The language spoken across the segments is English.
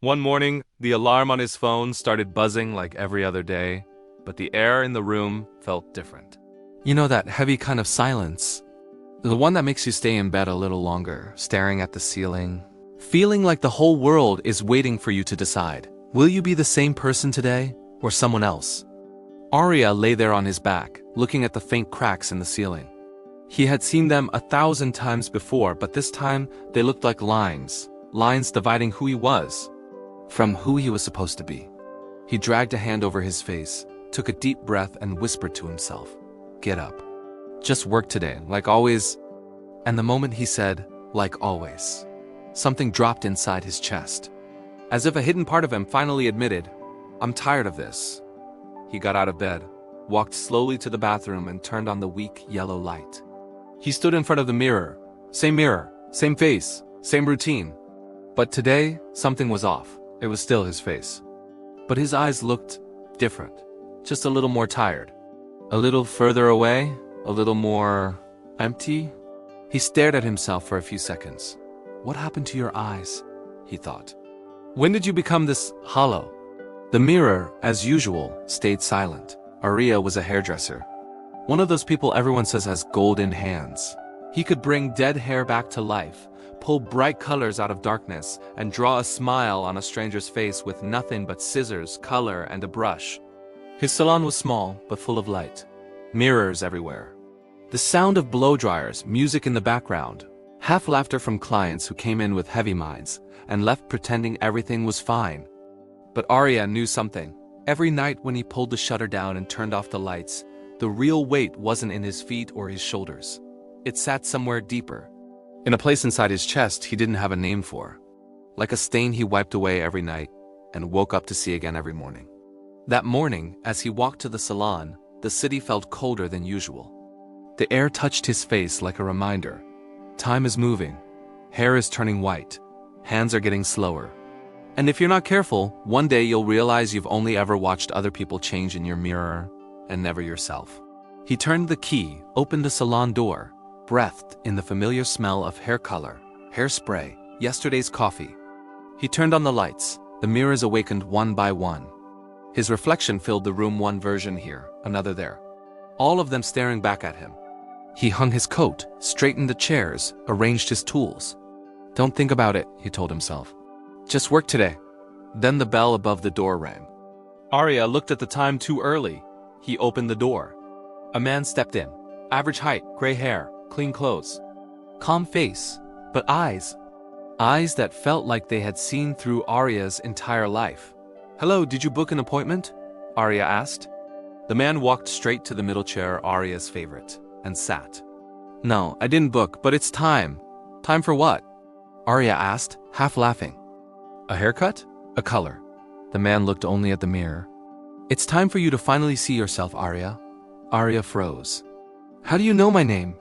One morning, the alarm on his phone started buzzing like every other day, but the air in the room felt different. You know that heavy kind of silence? The one that makes you stay in bed a little longer, staring at the ceiling, feeling like the whole world is waiting for you to decide. Will you be the same person today, or someone else? Aria lay there on his back, looking at the faint cracks in the ceiling. He had seen them 1,000 times before, but this time they looked like lines dividing who he was from who he was supposed to be. He dragged a hand over his face, took a deep breath and whispered to himself, "Get up. Just work today, like always." And the moment he said, "like always," something dropped inside his chest. As if a hidden part of him finally admitted, "I'm tired of this." He got out of bed, walked slowly to the bathroom and turned on the weak yellow light. He stood in front of the mirror, same face, same routine. But today, something was off. It was still his face. But his eyes looked different, just a little more tired. A little further away, a little more empty. He stared at himself for a few seconds. What happened to your eyes? He thought. When did you become this hollow? The mirror, as usual, stayed silent. Aria was a hairdresser. One of those people everyone says has golden hands. He could bring dead hair back to life, pull bright colors out of darkness, and draw a smile on a stranger's face with nothing but scissors, color, and a brush. His salon was small, but full of light. Mirrors everywhere. The sound of blow dryers, music in the background, half laughter from clients who came in with heavy minds, and left pretending everything was fine. But Aria knew something. Every night when he pulled the shutter down and turned off the lights, the real weight wasn't in his feet or his shoulders. It sat somewhere deeper, in a place inside his chest he didn't have a name for. Like a stain he wiped away every night and woke up to see again every morning. That morning, as he walked to the salon, the city felt colder than usual. The air touched his face like a reminder. Time is moving. Hair is turning white. Hands are getting slower. And if you're not careful, one day you'll realize you've only ever watched other people change in your mirror and never yourself. He turned the key, opened the salon door, breathed in the familiar smell of hair color, hairspray, yesterday's coffee. He turned on the lights. The mirrors awakened one by one. His reflection filled the room, one version here, another there, all of them staring back at him. He hung his coat, straightened the chairs, arranged his tools. Don't think about it, he told himself. Just work today. Then the bell above the door rang. Aria looked at the time too early. He opened the door. A man stepped in. Average height, gray hair, clean clothes. Calm face, but eyes. Eyes that felt like they had seen through Aria's entire life. "Hello, did you book an appointment?" Aria asked. The man walked straight to the middle chair, Aria's favorite, and sat. "No, I didn't book, but it's time." "Time for what?" Aria asked, half laughing. "A haircut? A color?" The man looked only at the mirror. "It's time for you to finally see yourself, Aria." Aria froze. "How do you know my name?"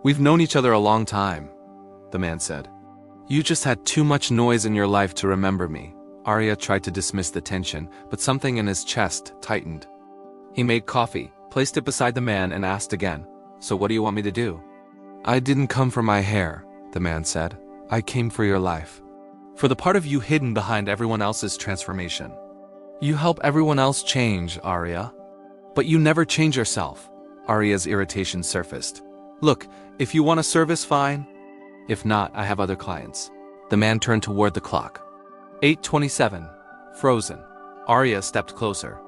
"We've known each other a long time," the man said. "You just had too much noise in your life to remember me." Aria tried to dismiss the tension, but something in his chest tightened. He made coffee, placed it beside the man, and asked again, "So what do you want me to do?" "I didn't come for my hair," the man said. "I came for your life. For the part of you hidden behind everyone else's transformation. You help everyone else change, Aria. But you never change yourself." Aria's irritation surfaced. "Look, if you want a service, fine. If not, I have other clients." The man turned toward the clock. 8:27. Frozen. Aria stepped closer.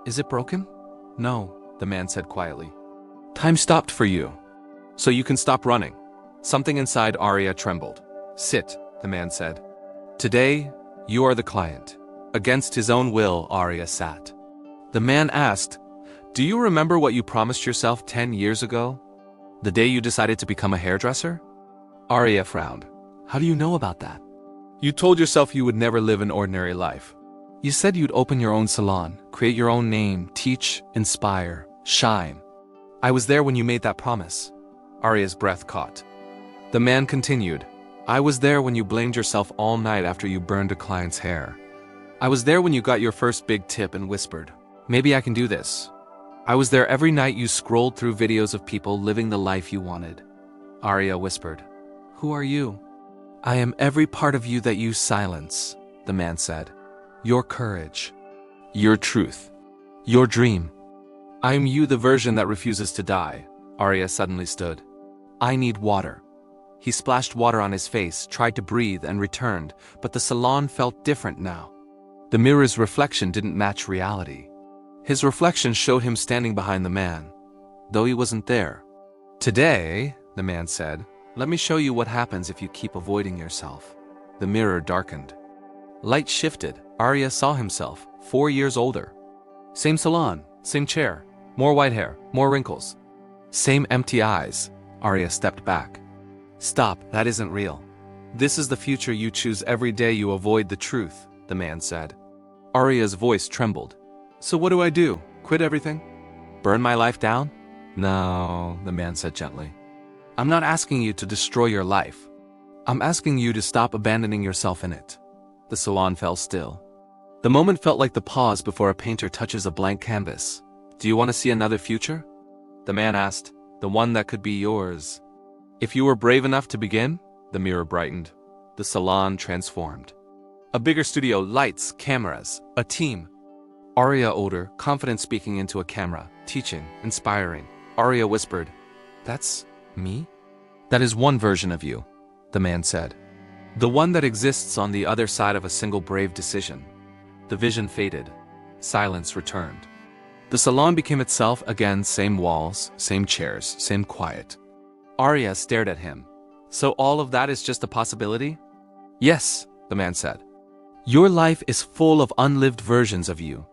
"Is it broken?" "No," the man said quietly. "Time stopped for you. So you can stop running." Something inside Aria trembled. "Sit," the man said. "Today, you are the client." Against his own will, Aria sat. The man asked, "Do you remember what you promised yourself 10 years ago? The day you decided to become a hairdresser?" Aria frowned. "How do you know about that?" "You told yourself you would never live an ordinary life. You said you'd open your own salon, create your own name, teach, inspire, shine. I was there when you made that promise." Aria's breath caught. The man continued, "I was there when you blamed yourself all night after you burned a client's hair. I was there when you got your first big tip and whispered, 'Maybe I can do this.' I was there every night you scrolled through videos of people living the life you wanted." Aria whispered, "Who are you?" "I am every part of you that you silence." the man said. Your courage. Your truth. Your dream. I am you, the version that refuses to die. Aria suddenly stood. I need water. He splashed water on his face, tried to breathe, and returned, but the salon felt different now. The mirror's reflection didn't match reality. His reflection showed him standing behind the man, though he wasn't there. Today, the man said, let me show you what happens if you keep avoiding yourself. The mirror darkened. Light shifted. Aria saw himself, 4 years older. Same salon, same chair, more white hair, more wrinkles. Same empty eyes. Aria stepped back. Stop, that isn't real. This is the future you choose every day you avoid the truth, the man said. Aria's voice trembled. So what do I do? Quit everything? Burn my life down? No, the man said gently. I'm not asking you to destroy your life. I'm asking you to stop abandoning yourself in it. The salon fell still. The moment felt like the pause before a painter touches a blank canvas. Do you want to see another future? The man asked. The one that could be yours. If you were brave enough to begin, the mirror brightened. The salon transformed. A bigger studio, lights, cameras, a team. Aria older, confident speaking into a camera, teaching, inspiring. Aria whispered, That's me? That is one version of you, the man said. The one that exists on the other side of a single brave decision. The vision faded. Silence returned. The salon became itself again, same walls, same chairs, same quiet. Aria stared at him. So all of that is just a possibility? Yes, the man said. Your life is full of unlived versions of you.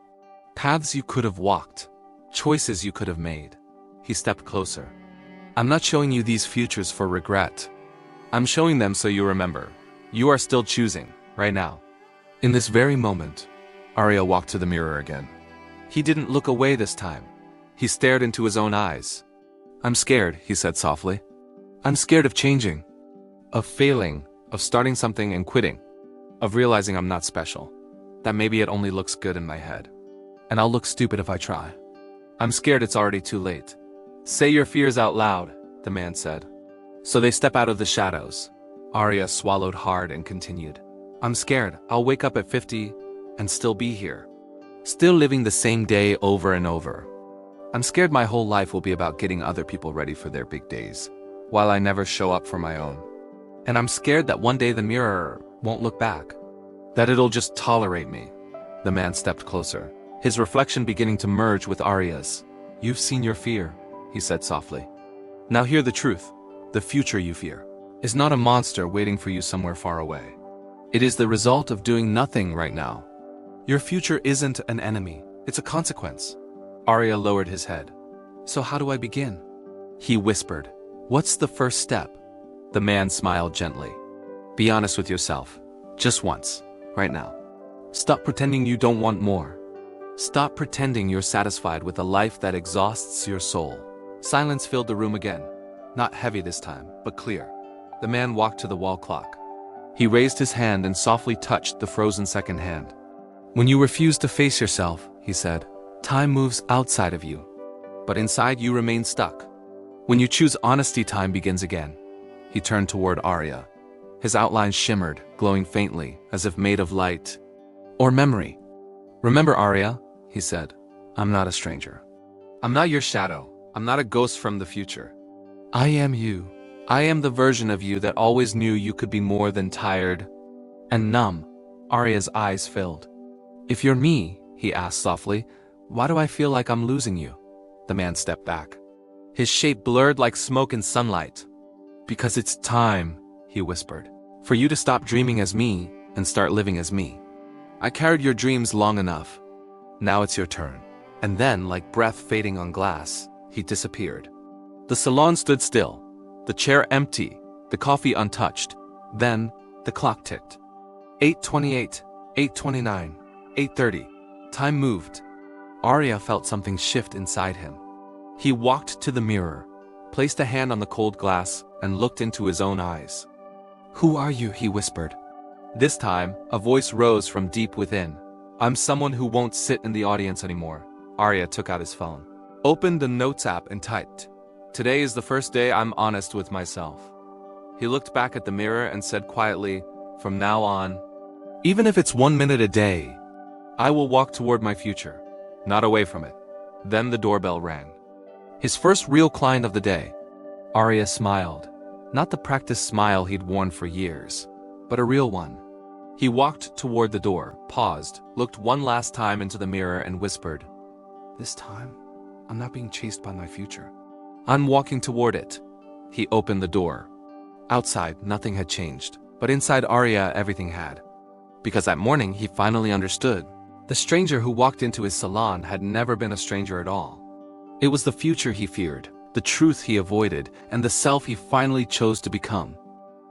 Paths you could have walked. Choices you could have made. He stepped closer. I'm not showing you these futures for regret. I'm showing them so you remember. You are still choosing, right now. In this very moment, Aria walked to the mirror again. He didn't look away this time. He stared into his own eyes. I'm scared, he said softly. I'm scared of changing. Of failing, of starting something and quitting. Of realizing I'm not special. That maybe it only looks good in my head. And I'll look stupid if I try. I'm scared it's already too late. Say your fears out loud, the man said. So they step out of the shadows. Aria swallowed hard and continued. I'm scared I'll wake up at 50 and still be here. Still living the same day over and over. I'm scared my whole life will be about getting other people ready for their big days, while I never show up for my own. And I'm scared that one day the mirror won't look back. That it'll just tolerate me. The man stepped closer, his reflection beginning to merge with Aria's. You've seen your fear, he said softly. Now hear the truth. The future you fear is not a monster waiting for you somewhere far away. It is the result of doing nothing right now. Your future isn't an enemy, it's a consequence. Aria lowered his head. So how do I begin? He whispered. What's the first step? The man smiled gently. Be honest with yourself. Just once. Right now. Stop pretending you don't want more. Stop pretending you're satisfied with a life that exhausts your soul. Silence filled the room again. Not heavy this time, but clear. The man walked to the wall clock. He raised his hand and softly touched the frozen second hand. When you refuse to face yourself, he said, time moves outside of you. But inside you remain stuck. When you choose honesty, time begins again. He turned toward Aria. His outline shimmered, glowing faintly, as if made of light. Or memory. Remember, Aria, he said, I'm not a stranger. I'm not your shadow. I'm not a ghost from the future. I am you. I am the version of you that always knew you could be more than tired and numb. Aria's eyes filled. If you're me, he asked softly, why do I feel like I'm losing you? The man stepped back. His shape blurred like smoke in sunlight. Because it's time, he whispered, for you to stop dreaming as me and start living as me. I carried your dreams long enough. Now it's your turn. And then, like breath fading on glass, he disappeared. The salon stood still, the chair empty, the coffee untouched. Then, the clock ticked. 8:28, 8:29, 8:30. Time moved. Aria felt something shift inside him. He walked to the mirror, placed a hand on the cold glass, and looked into his own eyes. Who are you? He whispered. This time, a voice rose from deep within. I'm someone who won't sit in the audience anymore. Aria took out his phone, opened the Notes app and typed, Today is the first day I'm honest with myself. He looked back at the mirror and said quietly, From now on, Even if it's 1 minute a day, I will walk toward my future, not away from it. Then the doorbell rang. His first real client of the day. Aria smiled. Not the practiced smile he'd worn for years, but a real one. He walked toward the door, paused, looked one last time into the mirror and whispered, "This time, I'm not being chased by my future. I'm walking toward it." He opened the door. Outside, nothing had changed, but inside Aria, everything had. Because that morning, he finally understood. The stranger who walked into his salon had never been a stranger at all. It was the future he feared, the truth he avoided, and the self he finally chose to become.